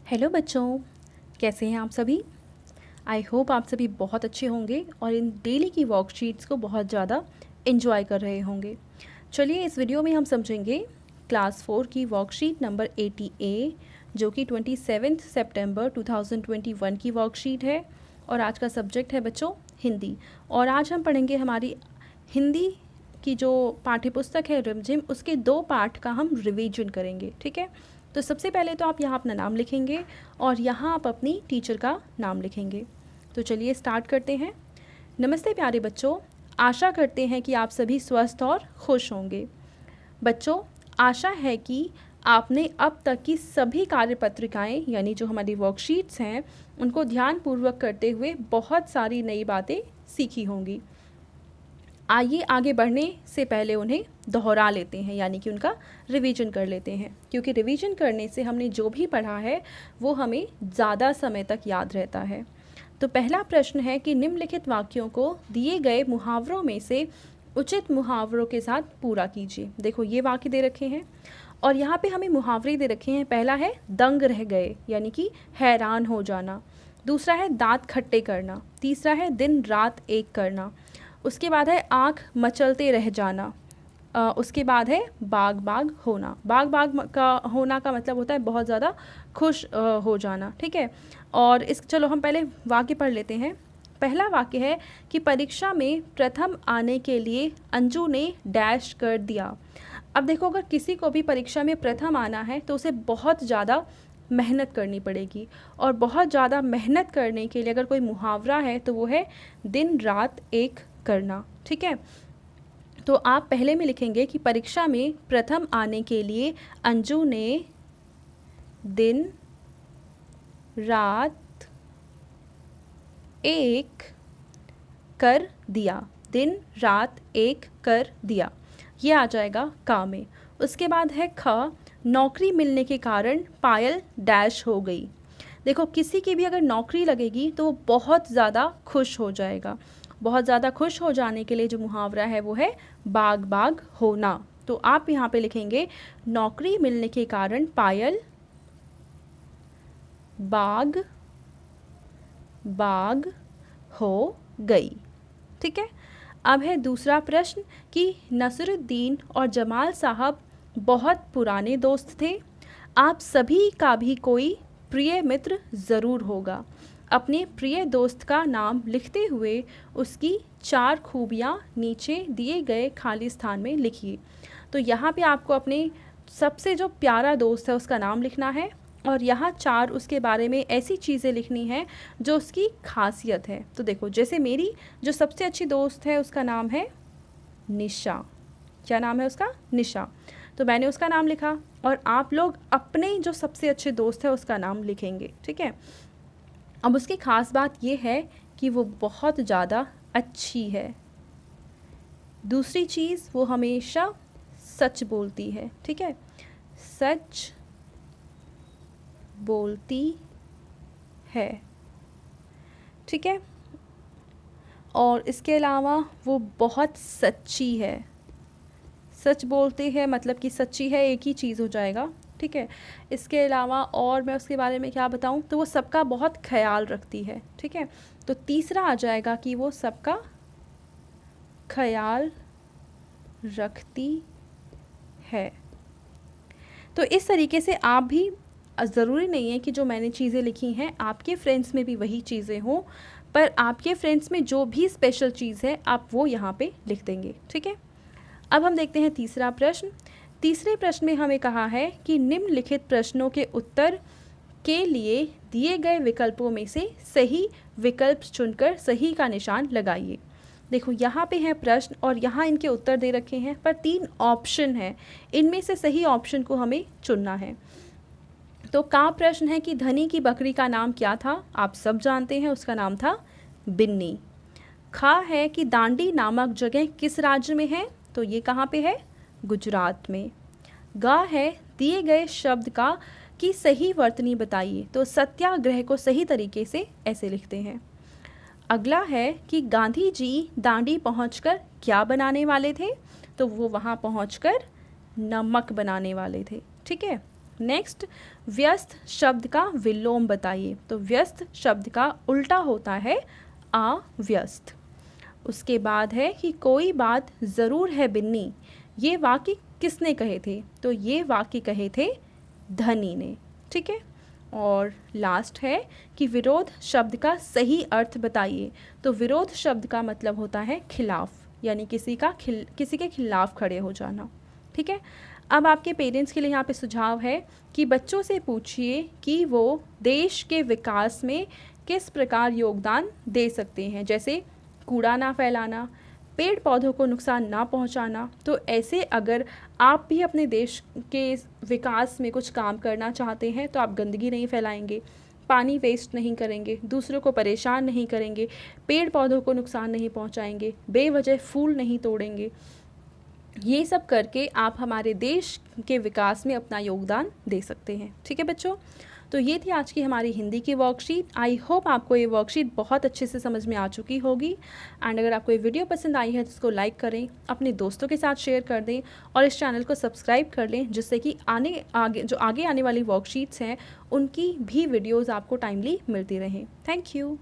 Hello बच्चों, कैसे हैं आप सभी। आई होप आप सभी बहुत अच्छे होंगे और इन डेली की वर्कशीट्स को बहुत ज़्यादा इन्जॉय कर रहे होंगे। चलिए इस वीडियो में हम समझेंगे क्लास 4 की वर्कशीट नंबर 80A, जो कि 27 सितंबर 2021 की वर्कशीट है। और आज का सब्जेक्ट है बच्चों हिंदी। और आज हम पढ़ेंगे हमारी हिंदी की जो पाठ्यपुस्तक है रिमझिम, उसके 2 पाठ का हम रिवीजन करेंगे। ठीक है, तो सबसे पहले तो आप यहाँ अपना नाम लिखेंगे और यहाँ आप अपनी टीचर का नाम लिखेंगे। तो चलिए स्टार्ट करते हैं। नमस्ते प्यारे बच्चों, आशा करते हैं कि आप सभी स्वस्थ और खुश होंगे। बच्चों, आशा है कि आपने अब तक की सभी कार्यपत्रिकाएं यानी जो हमारी वर्कशीट्स हैं उनको ध्यानपूर्वक करते हुए बहुत सारी नई बातें सीखी होंगी। आइए आगे बढ़ने से पहले उन्हें दोहरा लेते हैं, यानी कि उनका रिवीजन कर लेते हैं, क्योंकि रिवीजन करने से हमने जो भी पढ़ा है वो हमें ज़्यादा समय तक याद रहता है। तो पहला प्रश्न है कि निम्नलिखित वाक्यों को दिए गए मुहावरों में से उचित मुहावरों के साथ पूरा कीजिए। देखो ये वाक्य दे रखे हैं और यहाँ पे हमें मुहावरे दे रखे हैं। पहला है दंग रह गए, यानी कि हैरान हो जाना। दूसरा है दांत खट्टे करना। तीसरा है दिन रात एक करना। उसके बाद है आँख मचलते रह जाना। उसके बाद है बाग बाग होना। बाग बाग का होना का मतलब होता है बहुत ज़्यादा खुश हो जाना। ठीक है, और चलो हम पहले वाक्य पढ़ लेते हैं। पहला वाक्य है कि परीक्षा में प्रथम आने के लिए अंजू ने डैश कर दिया। अब देखो, अगर किसी को भी परीक्षा में प्रथम आना है तो उसे बहुत ज़्यादा मेहनत करनी पड़ेगी, और बहुत ज़्यादा मेहनत करने के लिए अगर कोई मुहावरा है तो वो है दिन रात एक करना। ठीक है, तो आप पहले में लिखेंगे कि परीक्षा में प्रथम आने के लिए अंजू ने दिन रात एक कर दिया। दिन रात एक कर दिया, ये आ जाएगा का में। उसके बाद है ख, नौकरी मिलने के कारण पायल डैश हो गई। देखो, किसी की भी अगर नौकरी लगेगी तो वो बहुत ज़्यादा खुश हो जाएगा। बहुत ज़्यादा खुश हो जाने के लिए जो मुहावरा है वो है बाग बाग होना। तो आप यहाँ पे लिखेंगे नौकरी मिलने के कारण पायल बाग बाग हो गई। ठीक है, अब है दूसरा प्रश्न कि नसरुद्दीन और जमाल साहब बहुत पुराने दोस्त थे। आप सभी का भी कोई प्रिय मित्र ज़रूर होगा। अपने प्रिय दोस्त का नाम लिखते हुए उसकी 4 खूबियाँ नीचे दिए गए खाली स्थान में लिखिए। तो यहाँ पे आपको अपने सबसे जो प्यारा दोस्त है उसका नाम लिखना है, और यहाँ 4 उसके बारे में ऐसी चीज़ें लिखनी है जो उसकी खासियत है। तो देखो, जैसे मेरी जो सबसे अच्छी दोस्त है उसका नाम है निशा। क्या नाम है उसका? निशा। तो मैंने उसका नाम लिखा, और आप लोग अपने जो सबसे अच्छे दोस्त है उसका नाम लिखेंगे। ठीक है, अब उसकी ख़ास बात ये है कि वो बहुत ज़्यादा अच्छी है। दूसरी चीज़, वो हमेशा सच बोलती है। ठीक है, सच बोलती है। ठीक है, और इसके अलावा वो बहुत सच्ची है। सच बोलते हैं मतलब कि सच्ची है, एक ही चीज़ हो जाएगा। ठीक है, इसके अलावा और मैं उसके बारे में क्या बताऊं, तो वो सबका बहुत ख्याल रखती है। ठीक है, तो तीसरा आ जाएगा कि वो सबका ख्याल रखती है। तो इस तरीके से आप भी, ज़रूरी नहीं है कि जो मैंने चीज़ें लिखी हैं आपके फ्रेंड्स में भी वही चीज़ें हों, पर आपके फ्रेंड्स में जो भी स्पेशल चीज़ है आप वो यहाँ पे लिख देंगे। ठीक है, अब हम देखते हैं तीसरा प्रश्न। तीसरे प्रश्न में हमें कहा है कि निम्नलिखित प्रश्नों के उत्तर के लिए दिए गए विकल्पों में से सही विकल्प चुनकर सही का निशान लगाइए। देखो, यहाँ पे है प्रश्न और यहाँ इनके उत्तर दे रखे हैं, पर 3 ऑप्शन हैं, इनमें से सही ऑप्शन को हमें चुनना है। तो का प्रश्न है कि धनी की बकरी का नाम क्या था? आप सब जानते हैं, उसका नाम था बिन्नी। खा है कि दांडी नामक जगह किस राज्य में है? तो ये कहाँ पे है? गुजरात में। गा है दिए गए शब्द का कि सही वर्तनी बताइए। तो सत्याग्रह को सही तरीके से ऐसे लिखते हैं। अगला है कि गांधी जी दांडी पहुंचकर क्या बनाने वाले थे? तो वो वहाँ पहुंचकर नमक बनाने वाले थे। ठीक है, नेक्स्ट, व्यस्त शब्द का विलोम बताइए। तो व्यस्त शब्द का उल्टा होता है अव्यस्त। उसके बाद है कि कोई बात ज़रूर है बिन्नी, ये वाक्य किसने कहे थे? तो ये वाक्य कहे थे धनी ने। ठीक है। और लास्ट है कि विरोध शब्द का सही अर्थ बताइए। तो विरोध शब्द का मतलब होता है खिलाफ, यानी किसी के खिलाफ खड़े हो जाना। ठीक है। अब आपके पेरेंट्स के लिए यहाँ पे सुझाव है कि बच्चों से पूछिए कि वो देश के विकास में किस प्रकार योगदान दे सकते हैं, जैसे कूड़ा ना फैलाना, पेड़ पौधों को नुकसान ना पहुंचाना। तो ऐसे अगर आप भी अपने देश के विकास में कुछ काम करना चाहते हैं तो आप गंदगी नहीं फैलाएंगे, पानी वेस्ट नहीं करेंगे, दूसरों को परेशान नहीं करेंगे, पेड़ पौधों को नुकसान नहीं पहुंचाएंगे, बेवजह फूल नहीं तोड़ेंगे। ये सब करके आप हमारे देश के विकास में अपना योगदान दे सकते हैं। ठीक है बच्चों, तो ये थी आज की हमारी हिंदी की वर्कशीट। आई होप आपको ये वर्कशीट बहुत अच्छे से समझ में आ चुकी होगी। एंड अगर आपको ये वीडियो पसंद आई है तो इसको लाइक करें, अपने दोस्तों के साथ शेयर कर दें और इस चैनल को सब्सक्राइब कर लें, जिससे कि आगे आने वाली वर्कशीट्स हैं उनकी भी वीडियोज़ आपको टाइमली मिलती रहें। Thank you.